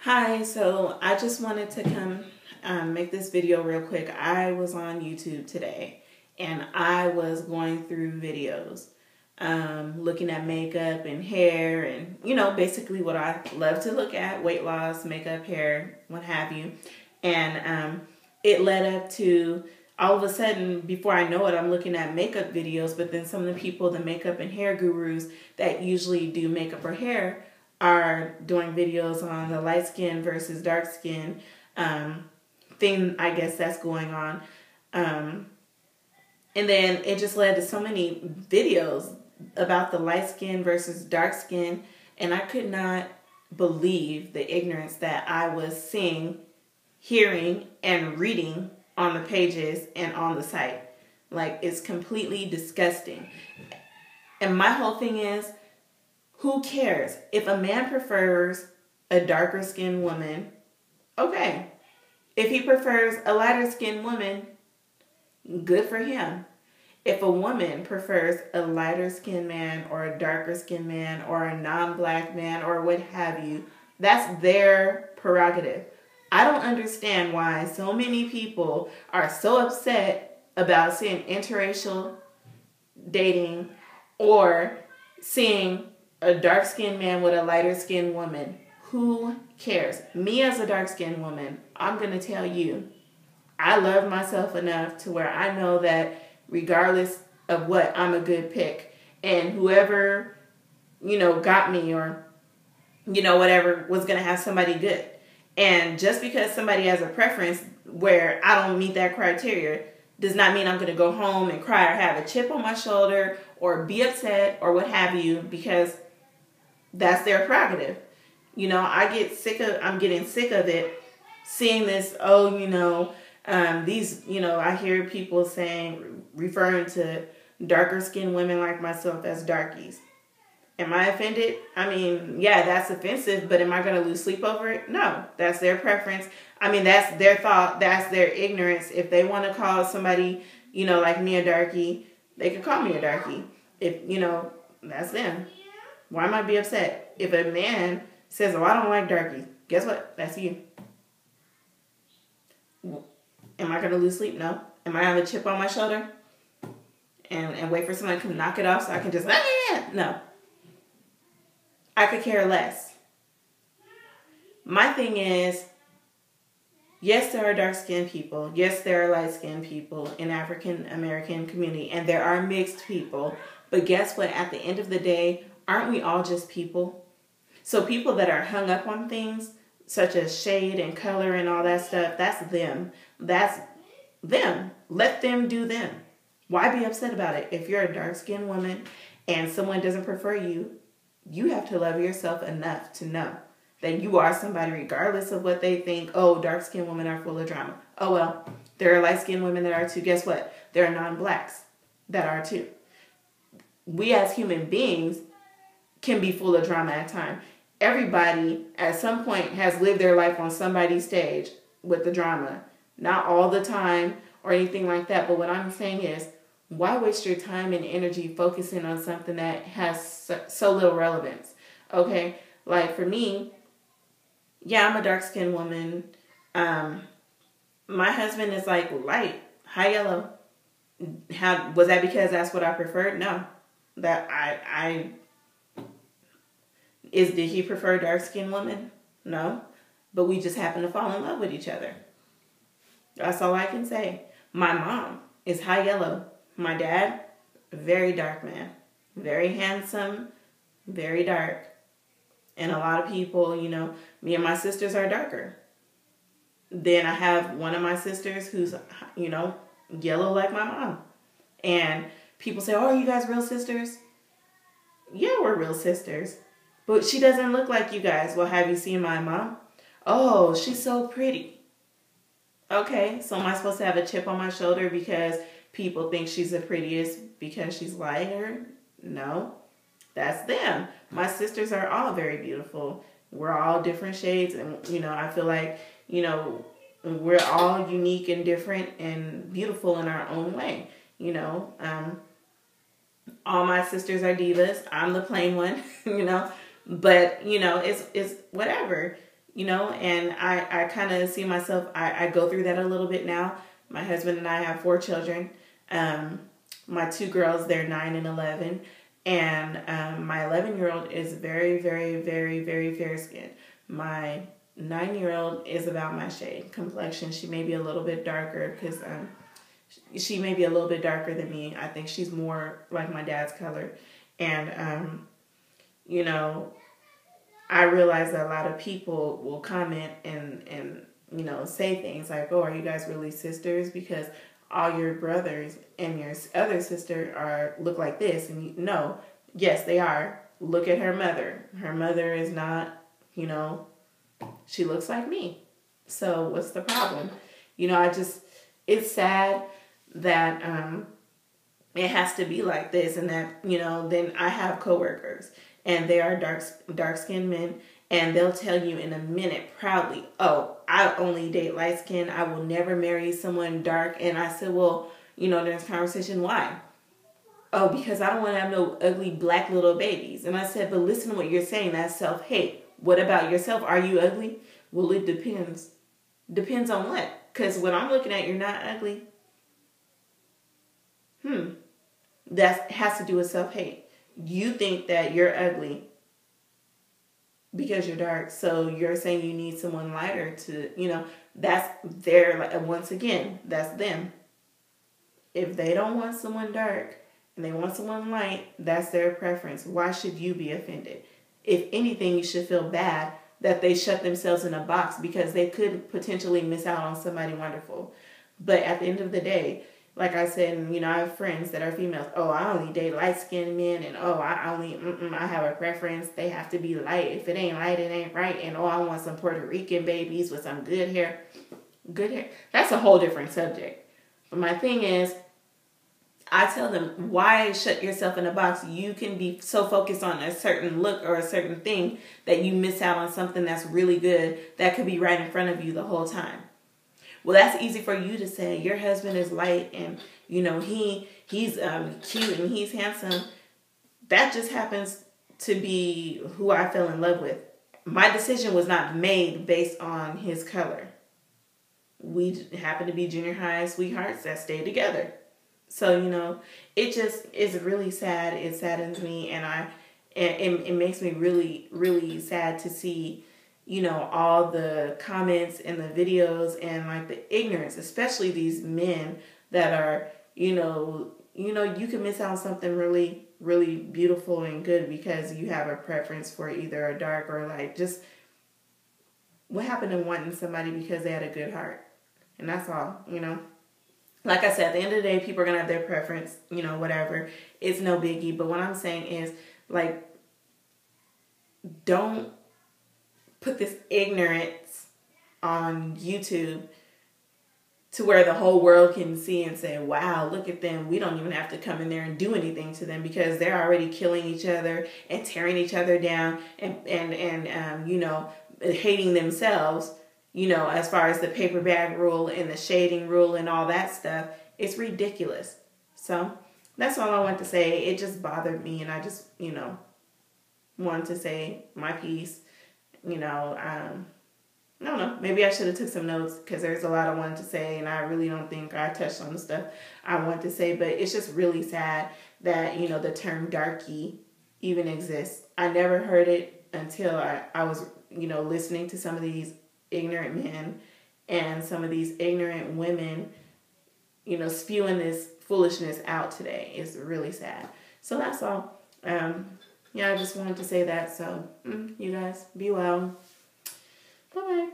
Hi, so I just wanted to come make this video real quick. I was on YouTube today and I was going through videos looking at makeup and hair and, basically what I love to look at, weight loss, makeup, hair, what have you. And it led up to all of a sudden, before I know it, I'm looking at makeup videos, but then some of the people, the makeup and hair gurus that usually do makeup or hair, are doing videos on the light skin versus dark skin thing, I guess that's going on. And then it just led to so many videos about the light skin versus dark skin, and I could not believe the ignorance that I was seeing, hearing, and reading on the pages and on the site. Like, it's completely disgusting. And my whole thing is, who cares? If a man prefers a darker skinned woman, okay. If he prefers a lighter skinned woman, good for him. If a woman prefers a lighter skinned man or a darker skinned man or a non-black man or what have you, that's their prerogative. I don't understand why so many people are so upset about seeing interracial dating or seeing a dark-skinned man with a lighter-skinned woman. Who cares? Me as a dark-skinned woman, I'm going to tell you, I love myself enough to where I know that regardless of what, I'm a good pick. And whoever, got me or, whatever, was going to have somebody good. And just because somebody has a preference where I don't meet that criteria does not mean I'm going to go home and cry or have a chip on my shoulder or be upset or what have you, because that's their prerogative. I'm getting sick of it, seeing this, these, I hear people saying, referring to darker skinned women like myself as darkies. Am I offended? I mean, yeah, that's offensive, but am I going to lose sleep over it? No, that's their preference. I mean, that's their thought, that's their ignorance. If they want to call somebody, like me a darkie, they can call me a darkie. If, that's them. Why am I be upset? If a man says, oh, I don't like darkies, guess what? That's you. Am I going to lose sleep? No. Am I going to have a chip on my shoulder and wait for someone to knock it off so I can just, no. I could care less. My thing is, yes, there are dark-skinned people. Yes, there are light-skinned people in African-American community. And there are mixed people. But guess what? At the end of the day, aren't we all just people? So people that are hung up on things, such as shade and color and all that stuff, that's them. That's them. Let them do them. Why be upset about it? If you're a dark-skinned woman and someone doesn't prefer you, you have to love yourself enough to know that you are somebody regardless of what they think. Oh, dark-skinned women are full of drama. Oh, well, there are light-skinned women that are too. Guess what? There are non-blacks that are too. We as human beings can be full of drama at times. Everybody at some point has lived their life on somebody's stage with the drama. Not all the time or anything like that. But what I'm saying is, why waste your time and energy focusing on something that has so little relevance? Okay, like for me, yeah, I'm a dark-skinned woman. My husband is like light, high yellow. Was that because that's what I preferred? No. Did he prefer dark-skinned women? No. But we just happen to fall in love with each other. That's all I can say. My mom is high yellow. My dad, very dark man. Very handsome, very dark. And a lot of people, me and my sisters are darker. Then I have one of my sisters who's, yellow like my mom. And people say, oh, are you guys real sisters? Yeah, we're real sisters. But she doesn't look like you guys. Well, have you seen my mom? Oh, she's so pretty. Okay, so am I supposed to have a chip on my shoulder because people think she's the prettiest because she's lighter? No, that's them. My sisters are all very beautiful. We're all different shades. And, I feel like, we're all unique and different and beautiful in our own way. All my sisters are divas. I'm the plain one, But, it's whatever. you know, and I kind of see myself, I go through that a little bit now. My husband and I have 4 children. My 2 girls, they're 9 and 11. And my 11-year-old is very, very, very, very fair skinned. My 9-year-old is about my shade. Complexion, she may be a little bit darker because she may be a little bit darker than me. I think she's more like my dad's color. And, you know, I realize that a lot of people will comment and you know, say things like, oh, are you guys really sisters? Because all your brothers and your other sister look like this. And no, yes, they are. Look at her mother. Her mother is not, you know, she looks like me. So what's the problem? You know, it's sad that it has to be like this, and that, you know, then I have coworkers and they are dark-skinned men, and they'll tell you in a minute proudly, oh, I only date light skin. I will never marry someone dark. And I said, well, you know, during this conversation, why? Oh, because I don't want to have no ugly black little babies. And I said, but listen to what you're saying. That's self-hate. What about yourself? Are you ugly? Well, it depends. Depends on what? Because what I'm looking at, you're not ugly. That has to do with self-hate. You think that you're ugly because you're dark, so you're saying you need someone lighter to, you know, that's their, like, once again, that's them. If they don't want someone dark and they want someone light, that's their preference. Why should you be offended? If anything, you should feel bad that they shut themselves in a box because they could potentially miss out on somebody wonderful. But at the end of the day, like I said, you know, I have friends that are females. Oh, I only date light-skinned men, and oh, I have a preference. They have to be light. If it ain't light, it ain't right. And oh, I want some Puerto Rican babies with some good hair. Good hair. That's a whole different subject. But my thing is, I tell them, why shut yourself in a box? You can be so focused on a certain look or a certain thing that you miss out on something that's really good that could be right in front of you the whole time. Well, that's easy for you to say. Your husband is light and, you know, he's cute and he's handsome. That just happens to be who I fell in love with. My decision was not made based on his color. We happen to be junior high sweethearts that stayed together. So, you know, it just is really sad. It saddens me, and it makes me really, really sad to see, you know, all the comments and the videos and like the ignorance, especially these men that are, you can miss out on something really, really beautiful and good because you have a preference for either a dark or light. Just what happened to wanting somebody because they had a good heart? And that's all, you know. Like I said, at the end of the day, people are going to have their preference, you know, whatever. It's no biggie. But what I'm saying is, like, don't put this ignorance on YouTube to where the whole world can see and say, wow, look at them. We don't even have to come in there and do anything to them because they're already killing each other and tearing each other down and you know, hating themselves, you know, as far as the paper bag rule and the shading rule and all that stuff. It's ridiculous. So that's all I want to say. It just bothered me, and I just, you know, wanted to say my piece. You know, I don't know. Maybe I should have took some notes because there's a lot I wanted to say, and I really don't think I touched on the stuff I wanted to say. But it's just really sad that, you know, the term darky even exists. I never heard it until I was, you know, listening to some of these ignorant men and some of these ignorant women, you know, spewing this foolishness out today. It's really sad. So that's all. Yeah, I just wanted to say that. So you guys be well. Bye-bye.